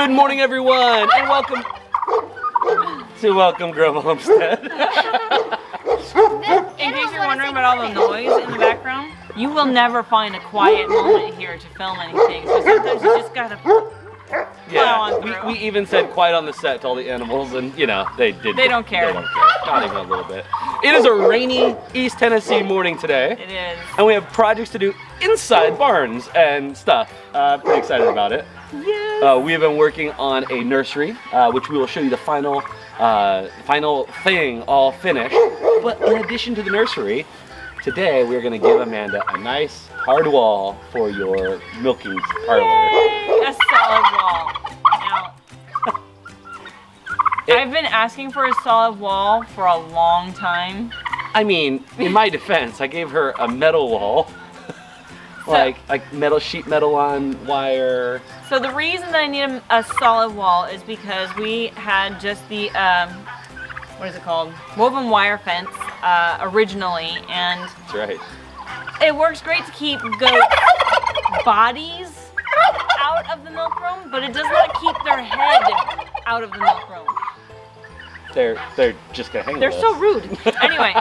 Good morning, everyone, and welcome to Welcome Grove Homestead. In case you're wondering about all the noise in the background, you will never find a quiet moment here to film anything. So sometimes you just gotta Yeah, we even said quiet on the set to all the animals, and you know, they did. They don't care. They don't care. Not even a little bit. It is a rainy East Tennessee morning today. It is. And we have projects to do inside barns and stuff. Pretty excited about it. Yes. We have been working on a nursery, which we will show you the final thing all finished. But in addition to the nursery, today we're going to give Amanda a nice hard wall for your milking parlor. Yay! A solid wall. Now, I've been asking for a solid wall for a long time. I mean, in my defense, I gave her a metal wall. like metal sheet metal on wire. So the reason that I need a solid wall is because we had just the what is it called? Woven wire fence originally, and That's right. it works great to keep goat bodies out of the milk room, but it does not keep their head out of the milk room. They're just gonna hang. They're with so us. rude. Anyway,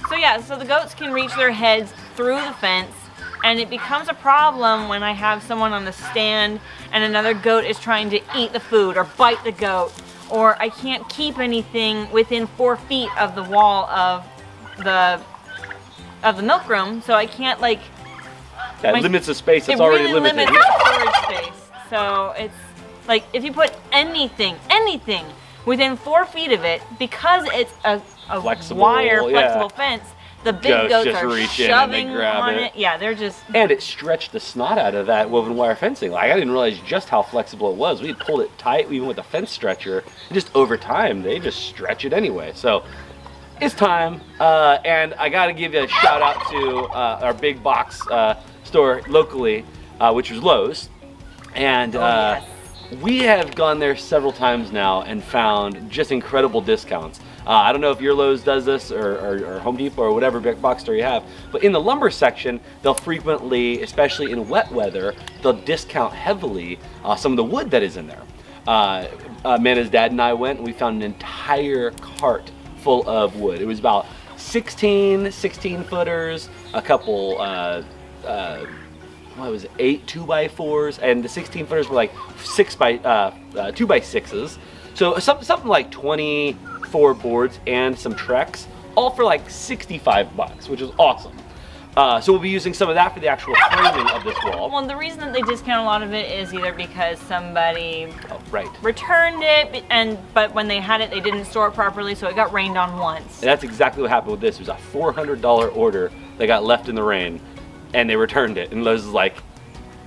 so yeah, so the goats can reach their heads through the fence, and it becomes a problem when I have someone on the stand and another goat is trying to eat the food or bite the goat, or I can't keep anything within 4 feet of the wall of the milk room, so I can't like. That limits the space that's It already really limited. limits the storage space. So it's like if you put anything within 4 feet of it, because it's a Flexible, flexible fence, the big goats just are reach in and they shoving grab on it. it. Yeah, they're just. And it stretched the snot out of that woven wire fencing. Like I didn't realize just how flexible it was. We had pulled it tight even with the fence stretcher. And just over time, they just stretch it anyway. So it's time. And I got to give you a shout out to our big box store locally, which was Lowe's. And Yes. we have gone there several times now and found just incredible discounts. I don't know if your Lowe's does this or Home Depot or whatever big box store you have, but in the lumber section, they'll frequently, especially in wet weather, they'll discount heavily some of the wood that is in there. Amanda's dad and I went and we found an entire cart full of wood. It was about 16 footers, a couple, what was it, 8 2x4s, and the 16 footers were like 2x6s. So something like 24 boards and some Trex, all for like $65, which is awesome. So we'll be using some of that for the actual framing of this wall. Well, the reason that they discount a lot of it is either because somebody returned it, but when they had it, they didn't store it properly, so it got rained on once. And that's exactly what happened with this. It was a $400 order that got left in the rain, and they returned it. And Lowe's is like,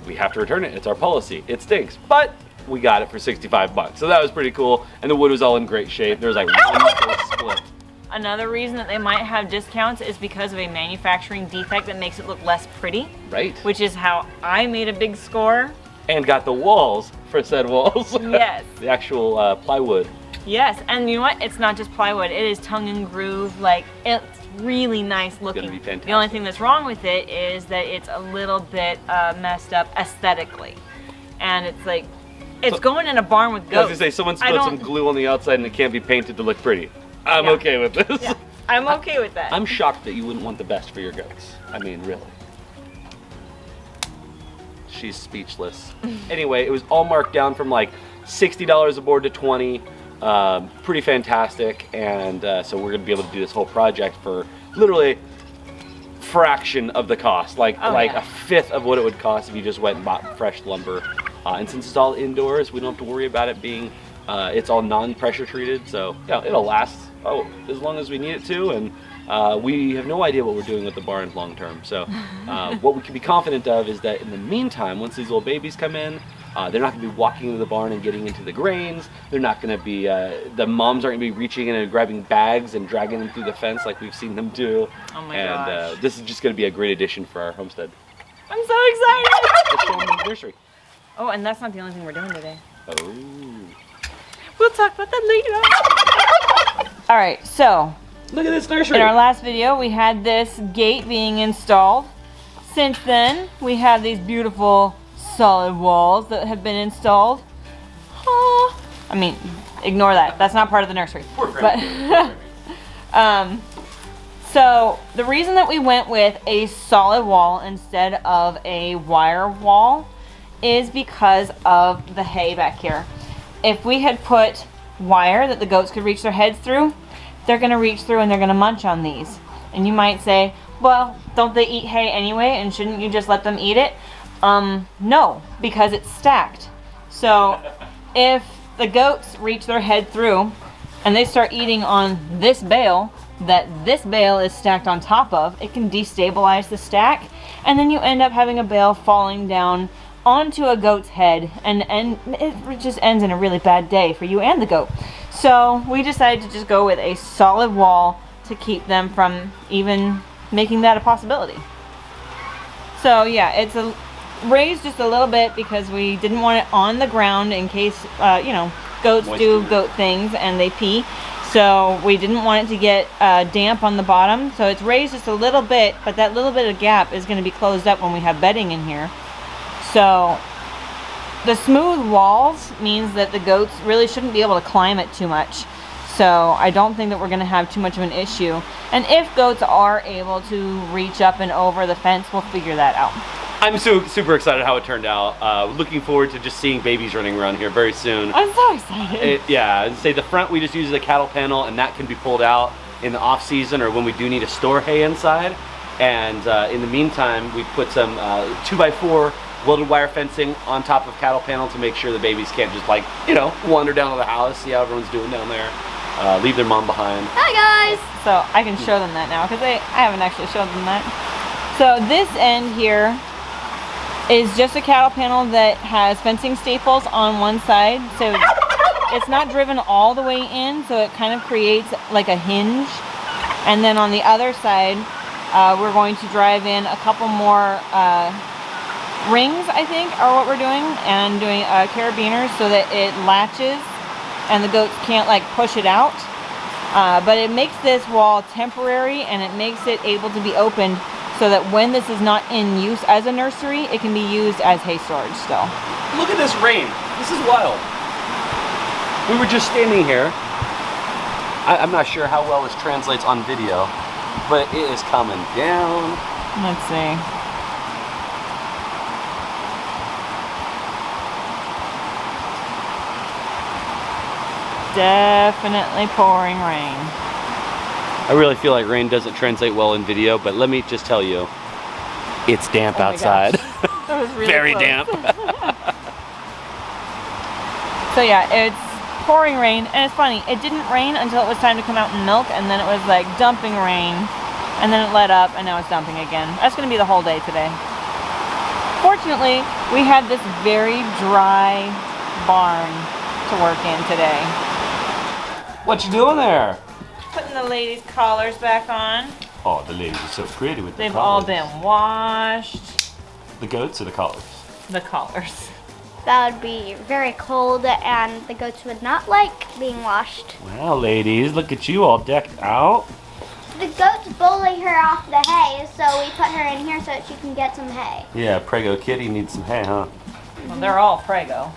we have to return it. It's our policy. It stinks, but we got it for $65. So that was pretty cool. And the wood was all in great shape. There was like one little split. Another reason that they might have discounts is because of a manufacturing defect that makes it look less pretty. Right. Which is how I made a big score. And got the walls for said walls. Yes. The actual plywood. Yes, and you know what? It's not just plywood. It is tongue and groove. Like, it's really nice looking. It's gonna be fantastic. The only thing that's wrong with it is that it's a little bit messed up aesthetically. And it's like, it's going in a barn with goats. I was gonna say, someone spilled some glue on the outside and it can't be painted to look pretty. I'm okay with this. Yeah, I'm okay with that. I'm shocked that you wouldn't want the best for your goats. I mean, really. She's speechless. Anyway, it was all marked down from like $60 a board to $20. Pretty fantastic, and so we're gonna be able to do this whole project for literally fraction of the cost, like a fifth of what it would cost if you just went and bought fresh lumber. And since it's all indoors, we don't have to worry about it being. It's all non-pressure treated, so yeah, it'll last as long as we need it to, and we have no idea what we're doing with the barns long term. So what we can be confident of is that in the meantime, once these little babies come in, they're not going to be walking into the barn and getting into the grains. They're not going to be, the moms aren't going to be reaching in and grabbing bags and dragging them through the fence like we've seen them do. Oh my gosh. This is just going to be a great addition for our homestead. I'm so excited! Let's show them the nursery. Oh, and that's not the only thing we're doing today. Oh. We'll talk about that later. All right, so look at this nursery. in our last video, we had this gate being installed. Since then, we have these beautiful solid walls that have been installed. I mean, ignore that. That's not part of the nursery. But so the reason that we went with a solid wall instead of a wire wall is because of the hay back here. If we had put wire that the goats could reach their heads through, they're gonna reach through and they're gonna munch on these. And you might say, well, don't they eat hay anyway, and shouldn't you just let them eat it? No, because it's stacked. So if the goats reach their head through and they start eating on this bale that this bale is stacked on top of, it can destabilize the stack, and then you end up having a bale falling down onto a goat's head, and it just ends in a really bad day for you and the goat. So we decided to just go with a solid wall to keep them from even making that a possibility. So yeah, it's raised just a little bit because we didn't want it on the ground in case, you know, goats do goat things and they pee. So we didn't want it to get damp on the bottom. So it's raised just a little bit, but that little bit of gap is going to be closed up when we have bedding in here. So the smooth walls means that the goats really shouldn't be able to climb it too much. So I don't think that we're going to have too much of an issue. And if goats are able to reach up and over the fence, we'll figure that out. I'm super excited how it turned out. Looking forward to just seeing babies running around here very soon. I'm so excited. Yeah, I'd say the front we just use as a cattle panel, and that can be pulled out in the off season or when we do need to store hay inside. And in the meantime, we put some 2x4 welded wire fencing on top of cattle panel to make sure the babies can't just, like, you know, wander down to the house, see how everyone's doing down there, leave their mom behind. Hi guys! So I can show them that now because I haven't actually showed them that. So this end here is just a cattle panel that has fencing staples on one side. So it's not driven all the way in, so it kind of creates like a hinge. And then on the other side, we're going to drive in a couple more rings, I think, are what we're doing, and doing carabiners so that it latches and the goats can't like push it out. But it makes this wall temporary, and it makes it able to be opened so that when this is not in use as a nursery, it can be used as hay storage still. Look at this rain. This is wild. We were just standing here. I'm not sure how well this translates on video, but it is coming down. Let's see. Definitely pouring rain. I really feel like rain doesn't translate well in video, but let me just tell you, it's damp outside. That was really Very close. damp. So yeah, it's pouring rain, and it's funny, it didn't rain until it was time to come out and milk, and then it was like dumping rain, and then it let up, and now it's dumping again. That's going to be the whole day today. Fortunately, we had this very dry barn to work in today. What you doing there? Putting the ladies' collars back on. Oh, the ladies are so pretty with They've all been washed. The goats or the collars? The collars. That would be very cold and the goats would not like being washed. Wow, ladies, look at you all decked out. The goats bully her off the hay, so we put her in here so that she can get some hay. Yeah, Prego Kitty needs some hay, huh? Well, they're all Prego.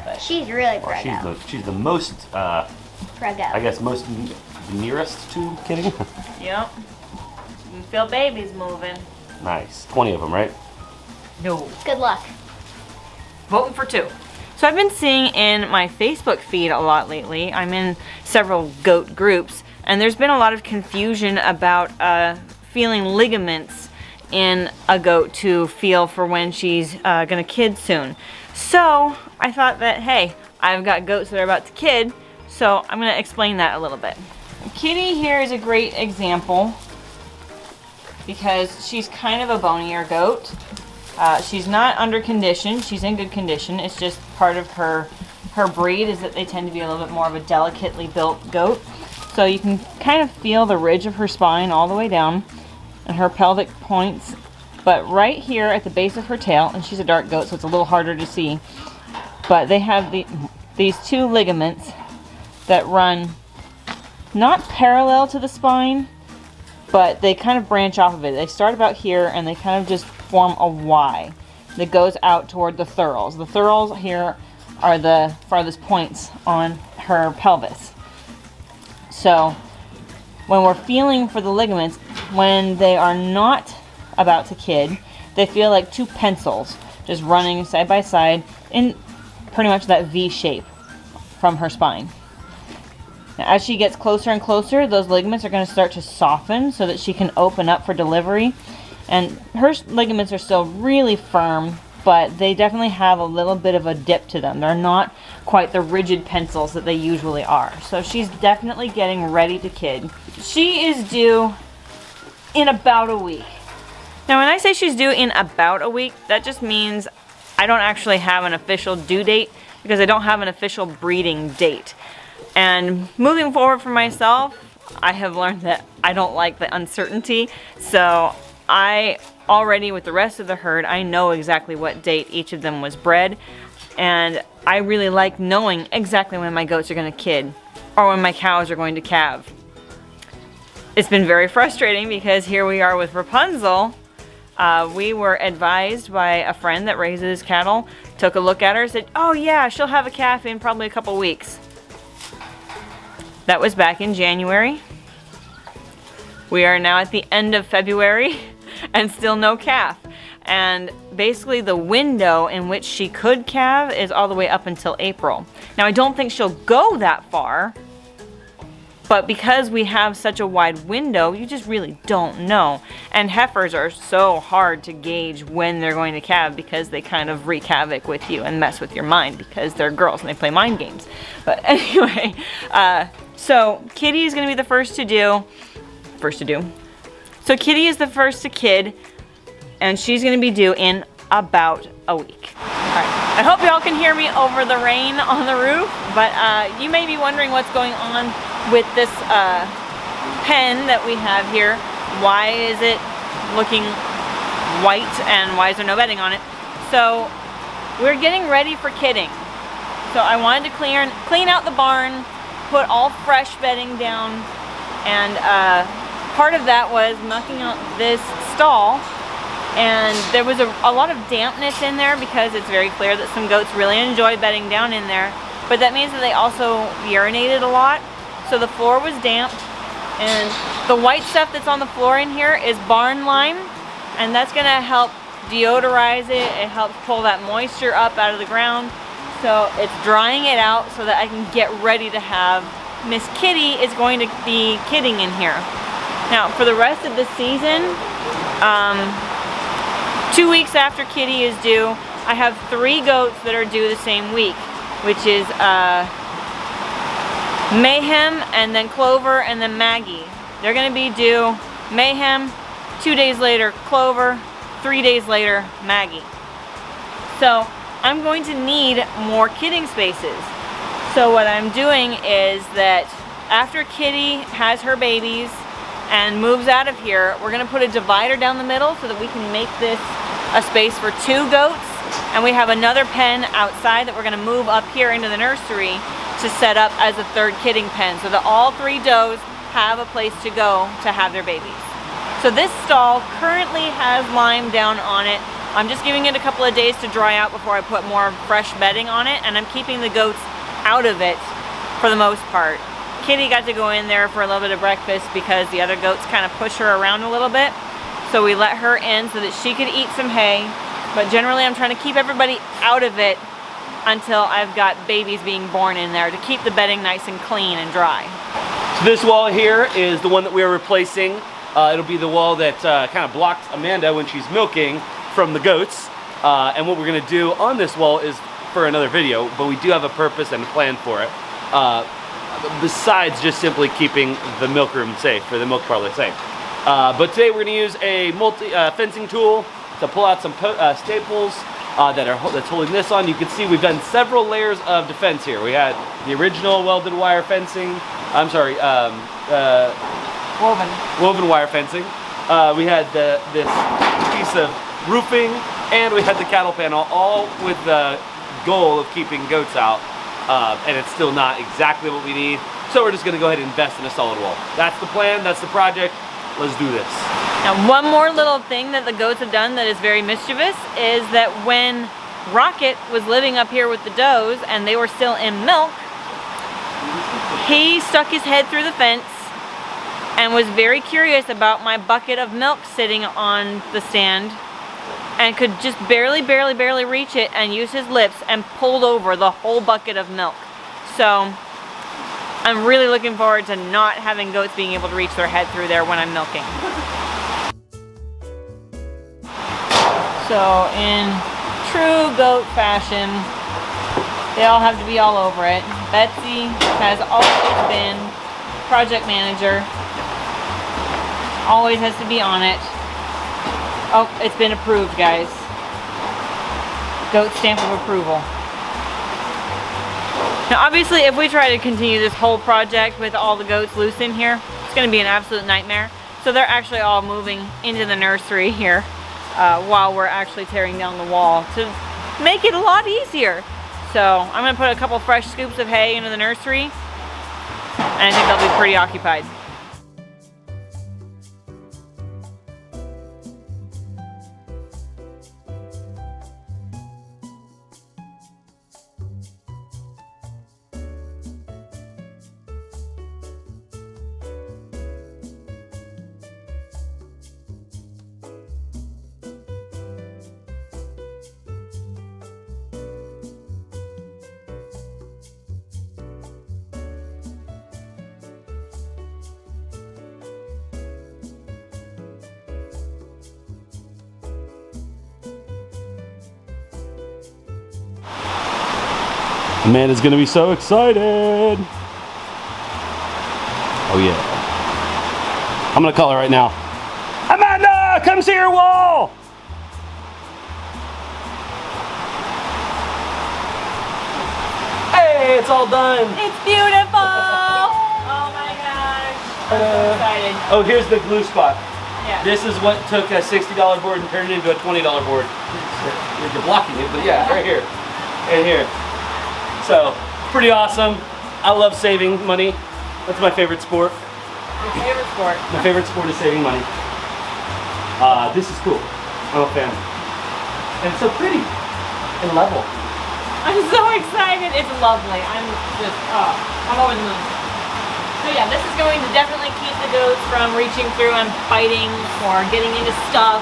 But She's really Well, Prego. she's the most, Prego. I guess, most nearest to Kitty. yep. You can feel babies moving. Nice. 20 of them, right? No. Good luck. Voting for 2. So I've been seeing in my Facebook feed a lot lately. I'm in several goat groups, and there's been a lot of confusion about feeling ligaments in a goat to feel for when she's gonna kid soon. So I thought that, hey, I've got goats that are about to kid, so I'm gonna explain that a little bit. Kitty here is a great example because she's kind of a bonier goat. She's not under condition, she's in good condition. It's just part of her breed is that they tend to be a little bit more of a delicately built goat. So you can kind of feel the ridge of her spine all the way down and her pelvic points. But right here at the base of her tail, and she's a dark goat so it's a little harder to see, but they have these 2 ligaments that run not parallel to the spine, but they kind of branch off of it. They start about here and they kind of just form a Y. that goes out toward the thurls. The thurls here are the farthest points on her pelvis. So when we're feeling for the ligaments, when they are not about to kid, they feel like two pencils just running side by side in pretty much that V shape from her spine. Now, as she gets closer and closer, those ligaments are going to start to soften so that she can open up for delivery. And her ligaments are still really firm, but they definitely have a little bit of a dip to them. They're not quite the rigid pencils that they usually are. So she's definitely getting ready to kid. She is due in about a week. Now when I say she's due in about a week, that just means I don't actually have an official due date because I don't have an official breeding date. And moving forward for myself, I have learned that I don't like the uncertainty. So I already, with the rest of the herd, I know exactly what date each of them was bred. And I really like knowing exactly when my goats are going to kid or when my cows are going to calve. It's been very frustrating because here we are with Rapunzel. We were advised by a friend that raises cattle, took a look at her, said, oh yeah, she'll have a calf in probably a couple weeks. That was back in January. We are now at the end of February and still no calf. And basically the window in which she could calve is all the way up until April. Now I don't think she'll go that far, but because we have such a wide window, you just really don't know. And heifers are so hard to gauge when they're going to calve because they kind of wreak havoc with you and mess with your mind because they're girls and they play mind games. But anyway, so Kitty is going to be the first to do. So Kitty is the first to kid, and she's going to be due in about a week. Alright, I hope y'all can hear me over the rain on the roof, but you may be wondering what's going on with this pen that we have here. Why is it looking white and why is there no bedding on it? So we're getting ready for kidding. So I wanted to clean out the barn, put all fresh bedding down, and part of that was knocking out this stall. And there was a lot of dampness in there because it's very clear that some goats really enjoy bedding down in there. But that means that they also urinated a lot. So the floor was damp. And the white stuff that's on the floor in here is barn lime. And that's going to help deodorize it. It helps pull that moisture up out of the ground. So it's drying it out so that I can get ready to have Miss Kitty is going to be kidding in here. Now for the rest of the season, 2 weeks after Kitty is due, I have 3 goats that are due the same week, which is Mayhem, and then Clover, and then Maggie. They're going to be due Mayhem, 2 days later Clover, 3 days later Maggie. So I'm going to need more kidding spaces. So what I'm doing is that after Kitty has her babies and moves out of here, we're going to put a divider down the middle so that we can make this a space for 2 goats, and we have another pen outside that we're going to move up here into the nursery to set up as a 3rd kidding pen so that all 3 does have a place to go to have their babies. So this stall currently has lime down on it. I'm just giving it a couple of days to dry out before I put more fresh bedding on it, and I'm keeping the goats out of it for the most part. Kitty got to go in there for a little bit of breakfast because the other goats kind of push her around a little bit. So we let her in so that she could eat some hay. But generally I'm trying to keep everybody out of it until I've got babies being born in there to keep the bedding nice and clean and dry. So this wall here is the one that we are replacing. It'll be the wall that kind of blocked Amanda when she's milking from the goats. And what we're going to do on this wall is for another video, but we do have a purpose and a plan for it. Besides just simply keeping the milk room safe, or the milk parlor safe. But today we're going to use a fencing tool to pull out some staples that's holding this on. You can see we've done several layers of defense here. We had the original welded wire fencing. I'm sorry, woven wire fencing. We had this piece of roofing, and we had the cattle panel, all with the goal of keeping goats out. And it's still not exactly what we need. So we're just going to go ahead and invest in a solid wall. That's the plan. That's the project. Let's do this. Now, one more little thing that the goats have done that is very mischievous is that when Rocket was living up here with the does and they were still in milk, he stuck his head through the fence and was very curious about my bucket of milk sitting on the stand and could just barely reach it and use his lips and pulled over the whole bucket of milk. So I'm really looking forward to not having goats being able to reach their head through there when I'm milking. So in true goat fashion, they all have to be all over it. Betsy has always been project manager. Always has to be on it. Oh, it's been approved, guys. Goat stamp of approval. Now, obviously, if we try to continue this whole project with all the goats loose in here, it's going to be an absolute nightmare. So they're actually all moving into the nursery here while we're actually tearing down the wall to make it a lot easier. So I'm going to put a couple fresh scoops of hay into the nursery, and I think they'll be pretty occupied. Amanda's gonna be so excited. Oh yeah. I'm gonna call her right now. Amanda, come see your wall. Hey, it's all done. It's beautiful! Oh my gosh. I'm so excited. Oh, here's the glue spot. Yeah. This is what took a $60 board and turned it into a $20 board. You're blocking it, but yeah, right here. And here. So, pretty awesome. I love saving money. That's my favorite sport. Your favorite sport? My favorite sport is saving money. This is cool. I'm a fan. And it's so pretty and level. I'm so excited. It's lovely. I'm just, I'm over the moon. So yeah, this is going to definitely keep the goats from reaching through and biting or getting into stuff.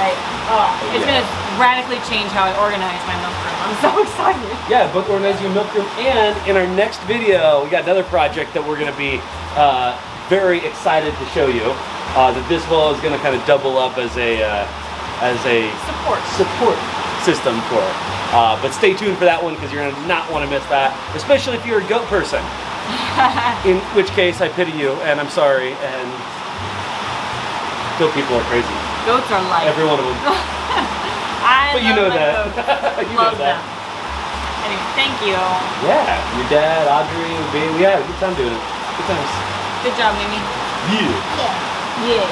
It's going to radically change how I organize my milk room. I'm so excited. Yeah, both organizing your milk room, and in our next video, we got another project that we're going to be very excited to show you. That this wall is going to kind of double up as a support system for it. But stay tuned for that one because you're going to not want to miss that, especially if you're a goat person. In which case, I pity you, and I'm sorry. And goat people are crazy. Goats are life. Every one of them. But you know that. You love know that. them. Anyway, thank you. Yeah, your dad, Audrey, baby. We had a good time doing it. Good times. Good job, Mimi. Yeah. Yeah.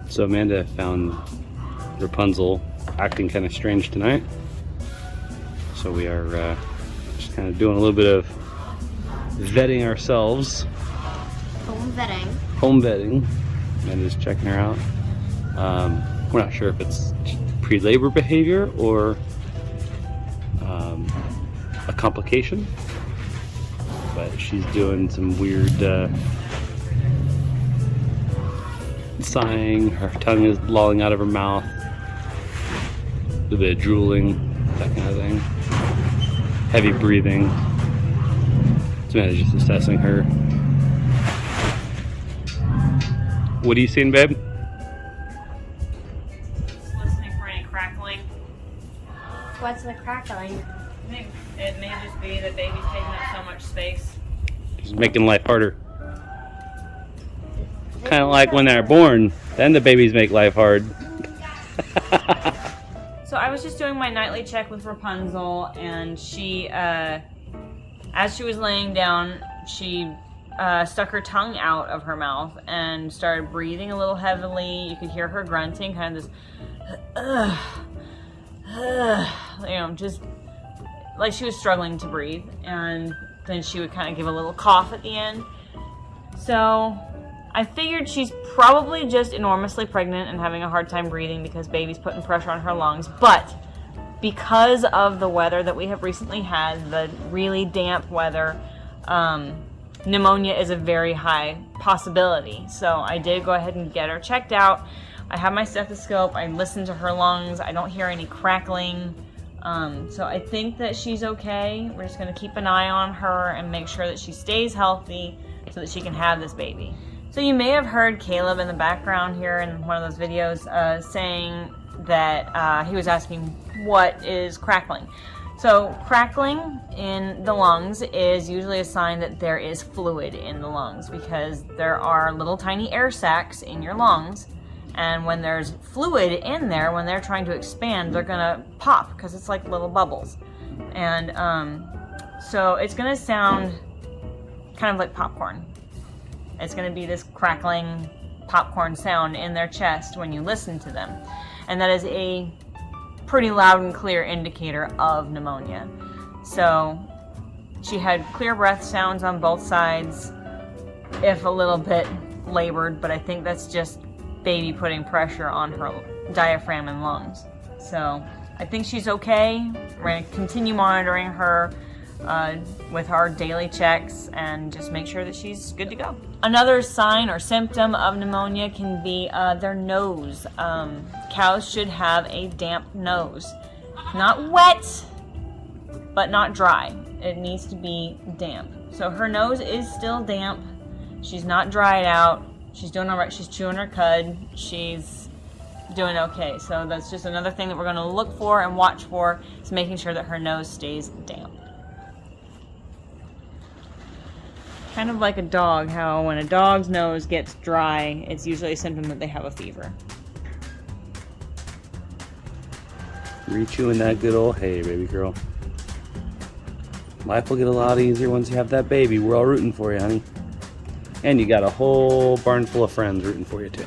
So Amanda found Rapunzel acting kind of strange tonight. So we are just kind of doing a little bit of vetting ourselves. Home vetting. Home vetting. Amanda's checking her out. We're not sure if it's pre-labor behavior or a complication, but she's doing some weird sighing. Her tongue is lolling out of her mouth. A little bit of drooling, that kind of thing. Heavy breathing. So Amanda's just assessing her. What are you seeing, babe? Just listening for any crackling. What's the crackling? I think it may just be that baby's taking up so much space. Just making life harder. Kind of like when they're born, then the babies make life hard. So I was just doing my nightly check with Rapunzel, and she, as she was laying down, she stuck her tongue out of her mouth and started breathing a little heavily. You could hear her grunting, kind of this, just like she was struggling to breathe. And then she would kind of give a little cough at the end. So I figured she's probably just enormously pregnant and having a hard time breathing because baby's putting pressure on her lungs. But because of the weather that we have recently had, the really damp weather, pneumonia is a very high possibility. So I did go ahead and get her checked out. I have my stethoscope. I listened to her lungs. I don't hear any crackling. So I think that she's okay. We're just going to keep an eye on her and make sure that she stays healthy so that she can have this baby. So you may have heard Caleb in the background here in one of those videos saying that he was asking what is crackling. So crackling in the lungs is usually a sign that there is fluid in the lungs because there are little tiny air sacs in your lungs, and when there's fluid in there, when they're trying to expand, they're gonna pop because it's like little bubbles. And so it's gonna sound kind of like popcorn. It's gonna be this crackling popcorn sound in their chest when you listen to them. And that is a pretty loud and clear indicator of pneumonia. So she had clear breath sounds on both sides, if a little bit labored, but I think that's just baby putting pressure on her diaphragm and lungs. So I think she's okay. We're going to continue monitoring her with our daily checks and just make sure that she's good to go. Another sign or symptom of pneumonia can be their nose. Cows should have a damp nose. Not wet, but not dry. It needs to be damp. So her nose is still damp. She's not dried out. She's doing all right. She's chewing her cud. She's doing okay. So that's just another thing that we're going to look for and watch for, is making sure that her nose stays damp. Kind of like a dog, how when a dog's nose gets dry, it's usually a symptom that they have a fever. Re-chewing that good old hay, baby girl. Life will get a lot easier once you have that baby. We're all rooting for you, honey. And you got a whole barn full of friends rooting for you, too.